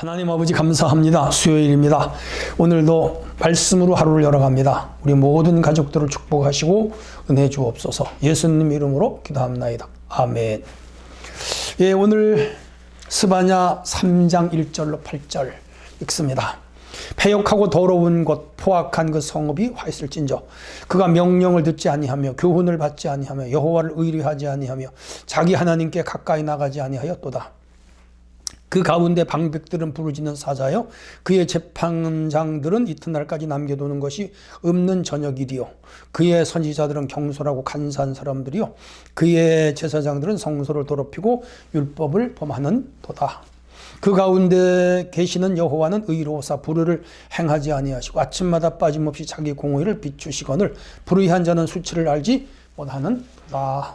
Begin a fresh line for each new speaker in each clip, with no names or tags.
하나님 아버지 감사합니다. 수요일입니다. 오늘도 말씀으로 하루를 열어갑니다. 우리 모든 가족들을 축복하시고 은혜 주옵소서. 예수님 이름으로 기도합나이다. 아멘. 예, 오늘 스바냐 3장 1절로 8절 읽습니다. 패역하고 더러운 곳 포악한 그 성읍이 화 있을진저 그가 명령을 듣지 아니하며 교훈을 받지 아니하며 여호와를 의뢰하지 아니하며 자기 하나님께 가까이 나가지 아니하였도다. 그 가운데 방백들은 부르짖는 사자요 그의 재판장들은 이튿날까지 남겨두는 것이 없는 저녁이리요 그의 선지자들은 경솔하고 간사한 사람들이요 그의 제사장들은 성소를 더럽히고 율법을 범하는 도다. 그 가운데 계시는 여호와는 의로우사 불의를 행하지 아니하시고 아침마다 빠짐없이 자기 공의를 비추시거늘 불의한 자는 수치를 알지 못하는 도다.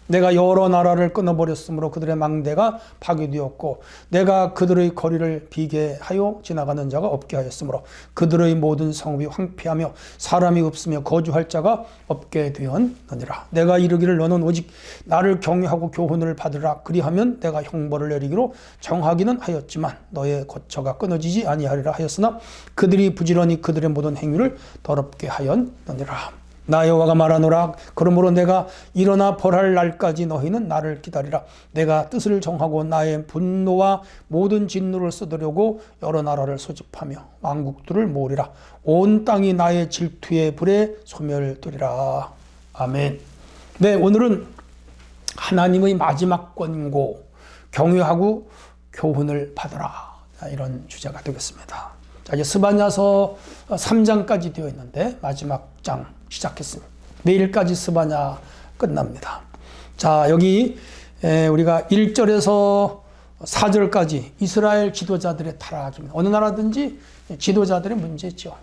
내가 여러 나라를 끊어버렸으므로 그들의 망대가 파괴되었고 내가 그들의 거리를 비게 하여 지나가는 자가 없게 하였으므로 그들의 모든 성읍이 황폐하며 사람이 없으며 거주할 자가 없게 되었느니라. 내가 이르기를 너는 오직 나를 경외하고 교훈을 받으라. 그리하면 내가 형벌을 내리기로 정하기는 하였지만 너의 거처가 끊어지지 아니하리라 하였으나 그들이 부지런히 그들의 모든 행위를 더럽게 하였느니라. 나 여호와가 말하노라. 그러므로 내가 일어나 벌할 날까지 너희는 나를 기다리라. 내가 뜻을 정하고 나의 분노와 모든 진노를 쏟으려고 여러 나라를 소집하며 왕국들을 모으리라. 온 땅이 나의 질투의 불에 소멸되리라. 아멘. 네, 오늘은 하나님의 마지막 권고 경외하고 교훈을 받으라, 이런 주제가 되겠습니다. 자, 이제 스바냐서 3장까지 되어 있는데 마지막 장 시작했습니다. 내일까지 스바냐 끝납니다. 자, 여기 우리가 1절에서 4절까지 이스라엘 지도자들의 타락입니다. 어느 나라든지 지도자들의 문제죠.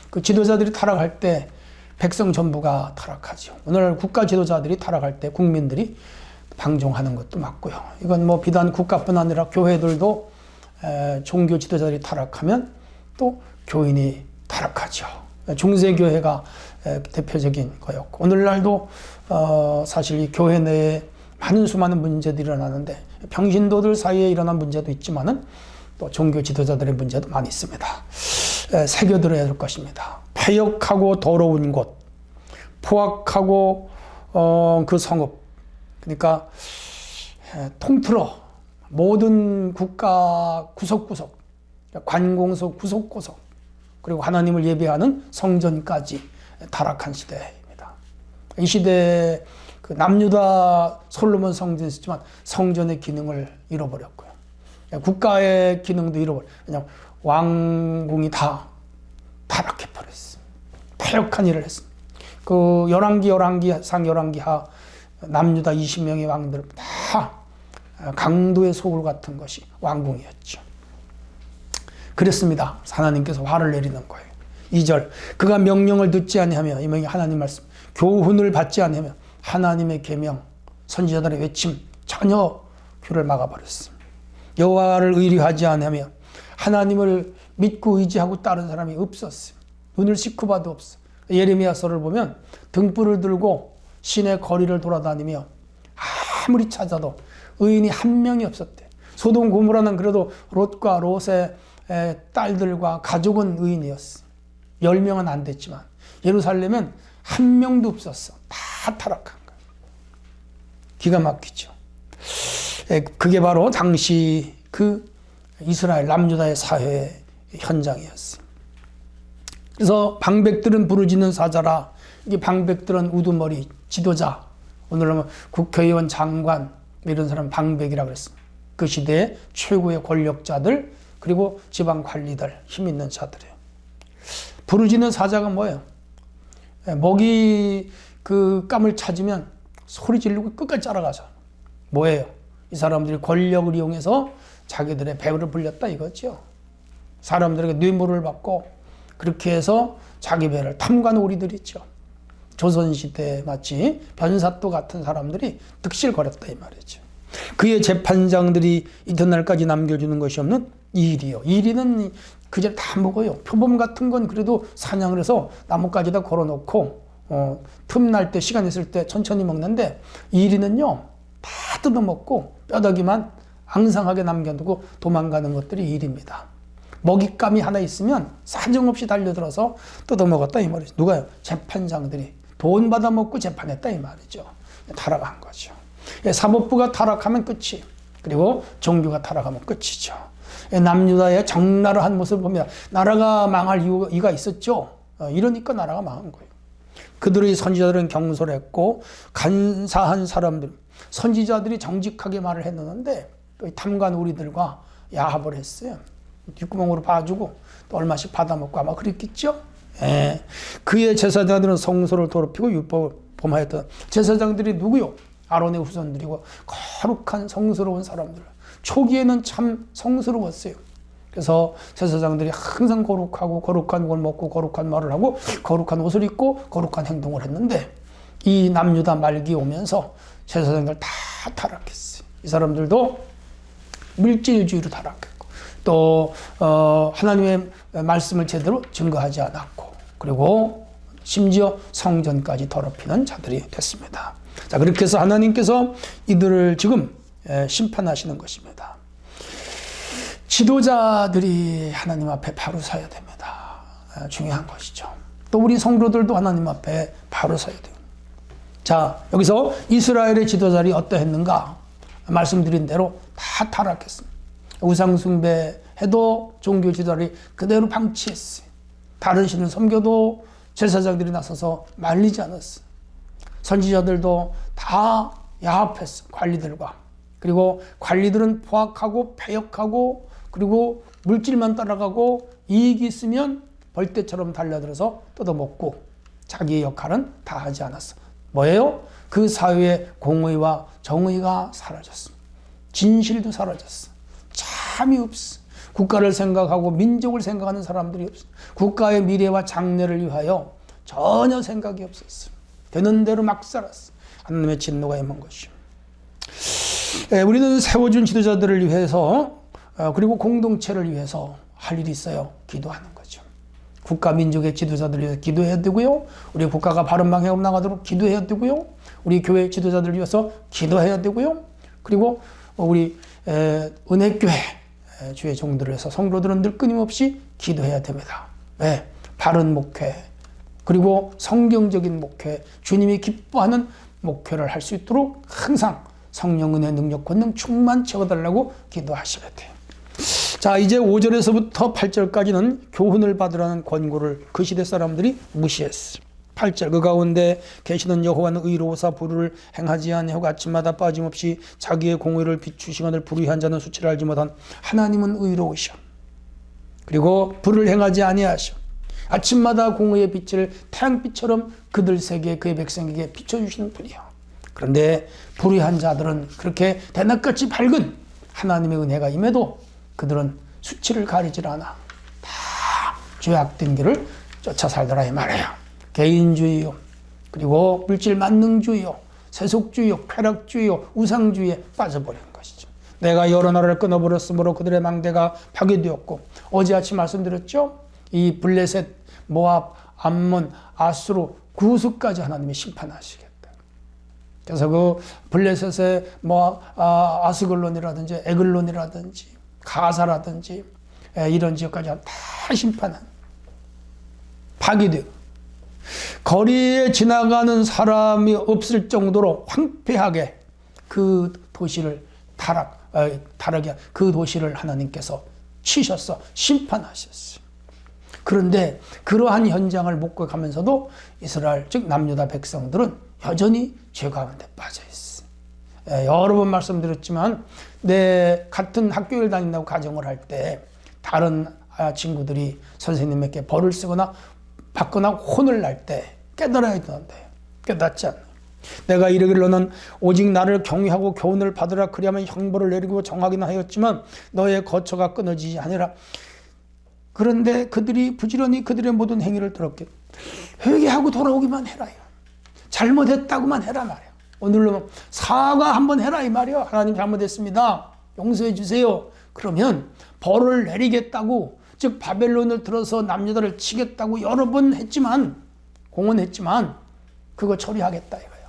그 지도자들이 타락할 때 백성 전부가 타락하죠. 오늘 국가 지도자들이 타락할 때 국민들이 방종하는 것도 맞고요. 이건 뭐 비단 국가뿐 아니라 교회들도 종교 지도자들이 타락하면 또 교인이 타락하죠. 중세교회가 대표적인 거였고 오늘날도 사실 이 교회 내에 많은 수많은 문제들이 일어나는데 평신도들 사이에 일어난 문제도 있지만은 또 종교 지도자들의 문제도 많이 있습니다. 새겨들어야 될 것입니다. 패역하고 더러운 곳, 포악하고 그 성읍, 그러니까 통틀어 모든 국가 구석구석, 관공서 구석구석, 그리고 하나님을 예배하는 성전까지 타락한 시대입니다. 이 시대에 그 남유다 솔로몬 성전이 있었지만 성전의 기능을 잃어버렸고요. 국가의 기능도 잃어버렸어요. 왜냐하면 왕궁이 다 타락해버렸어요. 패역한 일을 했습니다. 그 열왕기상 열왕기하 남유다 20명의 왕들은 다 강도의 소굴 같은 것이 왕궁이었죠. 그랬습니다. 하나님께서 화를 내리는 거예요. 2절 그가 명령을 듣지 아니하며, 이 하나님 말씀, 교훈을 받지 아니하며 하나님의 계명, 선지자들의 외침 전혀 귀를 막아버렸습니다. 여호와를 의뢰하지 아니하며 하나님을 믿고 의지하고 따른 사람이 없었어요. 눈을 씻고 봐도 없어. 예레미야서를 보면 등불을 들고 시내 거리를 돌아다니며 아무리 찾아도 의인이 한 명이 없었대. 소돔 고모라는 그래도 롯과 롯의 딸들과 가족은 의인이었어. 10명은 안 됐지만 예루살렘은 한 명도 없었어. 다 타락한 거야. 기가 막히죠. 그게 바로 당시 그 이스라엘 남유다의 사회의 현장이었어. 그래서 방백들은 부르짖는 사자라. 이게 방백들은 우두머리 지도자, 오늘은 국회의원, 장관 이런 사람 방백이라고 그랬습니다. 그 시대의 최고의 권력자들, 그리고 지방 관리들, 힘 있는 자들이에요. 부르짖는 사자가 뭐예요? 먹이 그 깜을 찾으면 소리 지르고 끝까지 따라가서. 뭐예요? 이 사람들이 권력을 이용해서 자기들의 배를 불렸다 이거죠. 사람들에게 뇌물을 받고 그렇게 해서 자기 배를 탐관오리들 있죠. 조선시대에 마치 변사또 같은 사람들이 득실거렸다 이 말이죠. 그의 재판장들이 이튿날까지 남겨주는 것이 없는 이리요. 이리는 그제 다 먹어요. 표범 같은 건 그래도 사냥을 해서 나뭇가지에다 걸어놓고 틈날 때 시간 있을 때 천천히 먹는데 이리는요 다 뜯어먹고 뼈다귀만 앙상하게 남겨두고 도망가는 것들이 일입니다. 먹잇감이 하나 있으면 사정없이 달려들어서 뜯어먹었다 이 말이죠. 누가요? 재판장들이 돈 받아먹고 재판했다 이 말이죠. 타락한 거죠. 사법부가 타락하면 끝이, 그리고 종교가 타락하면 끝이죠. 남유다의 적나라한 모습을 봅니다. 나라가 망할 이유가 있었죠. 이러니까 나라가 망한 거예요. 그들의 선지자들은 경솔했고 간사한 사람들, 선지자들이 정직하게 말을 했는데 탐관 우리들과 야합을 했어요. 뒷구멍으로 봐주고 또 얼마씩 받아먹고 아마 그랬겠죠. 그의 제사장들은 성소를 더럽히고 율법을 범하였던 제사장들이 누구요? 아론의 후손들이고 거룩한 성스러운 사람들. 초기에는 참 성스러웠어요. 그래서 제사장들이 항상 거룩하고 거룩한 걸 먹고 거룩한 말을 하고 거룩한 옷을 입고 거룩한 행동을 했는데 이 남유다 말기에 오면서 제사장들 다 타락했어요. 이 사람들도 물질주의로 타락했고 또 하나님의 말씀을 제대로 증거하지 않았고 그리고 심지어 성전까지 더럽히는 자들이 됐습니다. 자, 그렇게 해서 하나님께서 이들을 지금 심판하시는 것입니다. 지도자들이 하나님 앞에 바로 서야 됩니다. 중요한 것이죠. 또 우리 성도들도 하나님 앞에 바로 서야 돼요. 자, 여기서 이스라엘의 지도자들이 어떠했는가? 말씀드린 대로 다 타락했습니다. 우상숭배해도 종교 지도자들이 그대로 방치했어요. 다른 신을 섬겨도 제사장들이 나서서 말리지 않았어요. 선지자들도 다 야합했어요. 관리들과. 그리고 관리들은 포악하고 패역하고 그리고 물질만 따라가고 이익이 있으면 벌떼처럼 달려들어서 뜯어먹고 자기의 역할은 다 하지 않았어. 뭐예요? 그 사회의 공의와 정의가 사라졌습니다. 진실도 사라졌어. 참이 없어. 국가를 생각하고 민족을 생각하는 사람들이 없어. 국가의 미래와 장래를 위하여 전혀 생각이 없었어. 되는 대로 막 살았어. 하나님의 진노가 임한 것이요. 우리는 세워준 지도자들을 위해서 그리고 공동체를 위해서 할 일이 있어요. 기도하는 거죠. 국가 민족의 지도자들을 위해서 기도해야 되고요. 우리 국가가 바른 방향으로 나가도록 기도해야 되고요. 우리 교회 지도자들을 위해서 기도해야 되고요. 그리고 우리 은혜교회 주의 종들을 위해서 성도들은 늘 끊임없이 기도해야 됩니다. 왜? 바른 목회 그리고 성경적인 목회, 주님이 기뻐하는 목회를 할 수 있도록 항상 성령 은혜 능력 권능 충만 채워달라고 기도하셔야 돼요. 자, 이제 5절에서부터 8절까지는 교훈을 받으라는 권고를 그 시대 사람들이 무시했어요. 8절 그 가운데 계시는 여호와는 의로우사 불을 행하지 아니하고 아침마다 빠짐없이 자기의 공의를 비추시거늘 불의한 자는 수치를 알지 못한 하나님은 의로우셔. 그리고 불을 행하지 아니하셔. 아침마다 공의의 빛을 태양빛처럼 그들 세계에 그의 백성에게 비춰주시는 분이요. 그런데 불의한 자들은 그렇게 대낮같이 밝은 하나님의 은혜가 임해도 그들은 수치를 가리질 않아. 다 죄악된 길을 쫓아 살더라 이 말이에요. 개인주의요, 그리고 물질 만능주의요, 세속주의요, 쾌락주의요, 우상주의에 빠져버린 것이죠. 내가 여러 나라를 끊어버렸으므로 그들의 망대가 파괴되었고 어제 아침 말씀드렸죠. 이 블레셋, 모압, 암몬, 아수르, 구스까지 하나님이 심판하시겠다. 그래서 그 블레셋의 아스글론이라든지 에글론이라든지 가사라든지 이런 지역까지 다 심판한 파괴되고 거리에 지나가는 사람이 없을 정도로 황폐하게 그 도시를 타락해 그 도시를 하나님께서 치셔서 심판하셨어요. 그런데 그러한 현장을 목격하면서도 이스라엘 즉 남유다 백성들은 여전히 죄 가운데 빠져 있어요. 여러 번 말씀드렸지만 내 같은 학교를 다닌다고 가정을 할 때 다른 친구들이 선생님에게 벌을 쓰거나 받거나 혼을 날 때 깨달아야 되는데 깨닫지 않아요. 내가 이르기를 너는 오직 나를 경외하고 교훈을 받으라 그리하면 형벌을 내리고 정하기는 하였지만 너의 거처가 끊어지지 아니라. 그런데 그들이 부지런히 그들의 모든 행위를 들었게 회개하고 돌아오기만 해라. 잘못했다고만 해라 말이야. 오늘로 사과 한번 해라 이 말이야. 하나님 잘못했습니다. 용서해 주세요. 그러면 벌을 내리겠다고 즉 바벨론을 들어서 남유다를 치겠다고 여러 번 했지만 공언했지만 그거 처리하겠다 이거예요.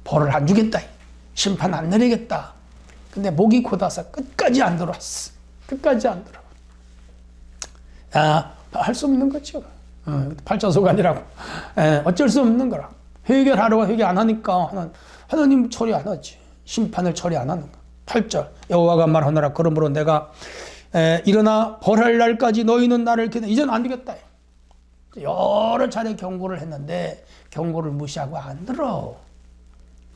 벌을 안 주겠다. 심판 안 내리겠다. 근데 목이 곧아서 끝까지 안 들어왔어. 끝까지 안 들어와. 할 수 없는 거죠. 팔자소관이라고. 어쩔 수 없는 거라. 회개하려고 회개 안 하니까 하나님 처리 안 하지. 심판을 처리 안 하는 거야. 8절 여호와가 말하노라. 그러므로 내가 일어나 벌할 날까지 너희는 나를 기다려. 이젠 안 되겠다. 여러 차례 경고를 했는데 경고를 무시하고 안 들어.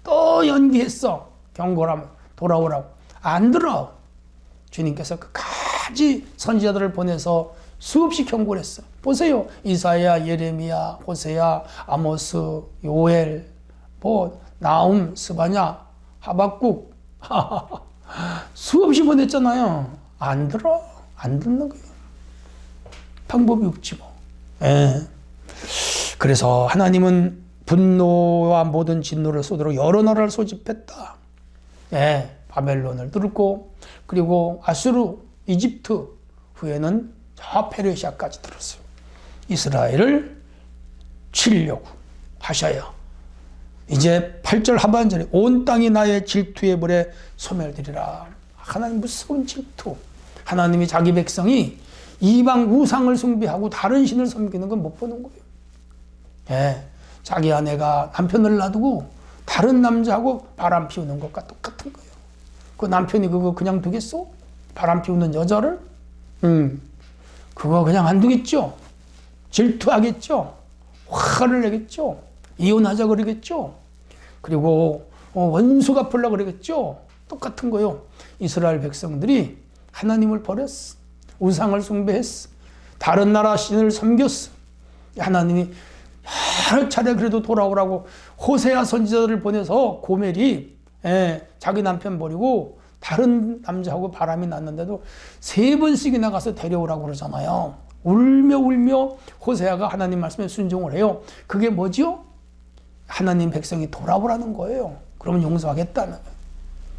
또 연기했어. 경고라면 돌아오라고. 안 들어. 주님께서 끝까지 선지자들을 보내서 수없이 경고를 했어. 보세요. 이사야, 예레미야, 호세야, 아모스, 요엘, 나움, 스바냐, 하박국 수없이 보냈잖아요. 안 들어. 안 듣는 거예요. 방법이 없지 뭐. 그래서 하나님은 분노와 모든 진노를 쏟도록 여러 나라를 소집했다. 바벨론을 뚫고 그리고 아수르, 이집트 후에는 저 페르시아까지 들었어요. 이스라엘을 치려고 하셔야 이제 8절 하반절에 온 땅이 나의 질투의 불에 소멸되리라. 하나님 무서운 질투. 하나님이 자기 백성이 이방 우상을 숭배하고 다른 신을 섬기는 건 못 보는 거예요. 자기 아내가 남편을 놔두고 다른 남자하고 바람 피우는 것과 똑같은 거예요. 그 남편이 그거 그냥 두겠어? 바람 피우는 여자를? 그거 그냥 안 두겠죠? 질투하겠죠? 화를 내겠죠? 이혼하자 그러겠죠? 그리고 원수 갚으려고 그러겠죠? 똑같은 거요. 이스라엘 백성들이 하나님을 버렸어. 우상을 숭배했어. 다른 나라 신을 섬겼어. 하나님이 여러 차례 그래도 돌아오라고 호세아 선지자들을 보내서 고멜이 자기 남편 버리고 다른 남자하고 바람이 났는데도 3번씩이나 가서 데려오라고 그러잖아요. 울며 호세아가 하나님 말씀에 순종을 해요. 그게 뭐죠? 하나님 백성이 돌아오라는 거예요. 그러면 용서하겠다는 거예요.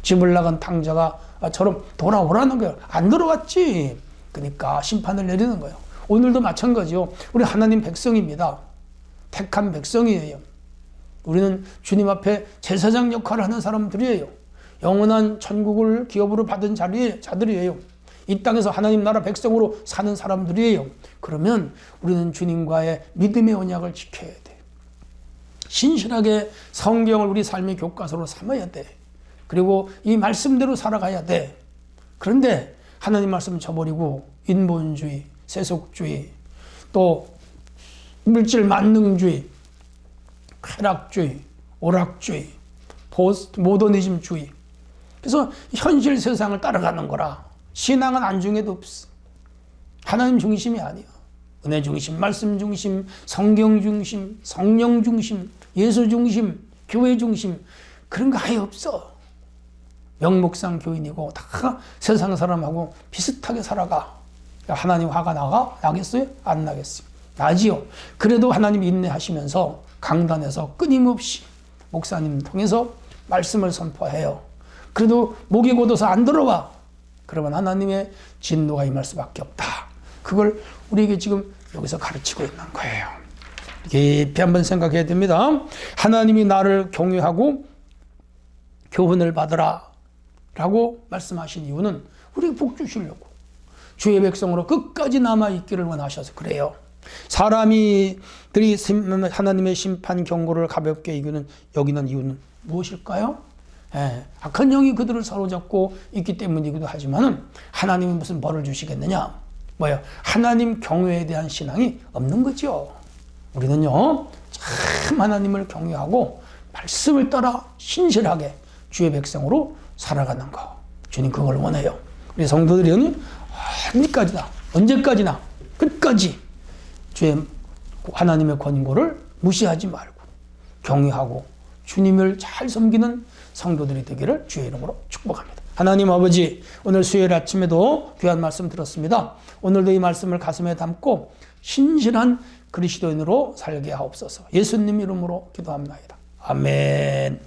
집을 나간 탕자가처럼 돌아오라는 거예요. 안 들어왔지. 그러니까 심판을 내리는 거예요. 오늘도 마찬가지요. 우리 하나님 백성입니다. 택한 백성이에요. 우리는 주님 앞에 제사장 역할을 하는 사람들이에요. 영원한 천국을 기업으로 받은 자들이에요. 이 땅에서 하나님 나라 백성으로 사는 사람들이에요. 그러면 우리는 주님과의 믿음의 언약을 지켜야 돼. 신실하게 성경을 우리 삶의 교과서로 삼아야 돼. 그리고 이 말씀대로 살아가야 돼. 그런데 하나님 말씀 저버리고 인본주의, 세속주의, 또 물질 만능주의, 쾌락주의, 오락주의, 모더니즘주의. 그래서 현실 세상을 따라가는 거라. 신앙은 안중에도 없어. 하나님 중심이 아니야. 은혜 중심, 말씀 중심, 성경 중심, 성령 중심, 예수 중심, 교회 중심. 그런 거 아예 없어. 명목상 교인이고 다 세상 사람하고 비슷하게 살아가. 하나님 화가 나겠어요? 안 나겠어요? 나지요. 그래도 하나님 인내하시면서 강단에서 끊임없이 목사님 통해서 말씀을 선포해요. 그래도 목이 곧어서 안 들어와. 그러면 하나님의 진노가 임할 수밖에 없다. 그걸 우리에게 지금 여기서 가르치고 있는 거예요. 깊이 한번 생각해야 됩니다. 하나님이 나를 경외하고 교훈을 받으라 라고 말씀하신 이유는 우리에게 복 주시려고, 주의 백성으로 끝까지 남아있기를 원하셔서 그래요. 사람들이 하나님의 심판 경고를 가볍게 여기는 이유는 무엇일까요? 악한 영이 그들을 사로잡고 있기 때문이기도 하지만 하나님이 무슨 벌을 주시겠느냐? 뭐예요? 하나님 경외에 대한 신앙이 없는 거죠. 우리는요, 참 하나님을 경외하고 말씀을 따라 신실하게 주의 백성으로 살아가는 거. 주님 그걸 원해요. 우리 성도들은 언제까지나 끝까지 주의 하나님의 권고를 무시하지 말고 경외하고 주님을 잘 섬기는 성도들이 되기를 주의 이름으로 축복합니다. 하나님 아버지, 오늘 수요일 아침에도 귀한 말씀 들었습니다. 오늘도 이 말씀을 가슴에 담고 신실한 그리스도인으로 살게 하옵소서. 예수님 이름으로 기도합니다. 아멘.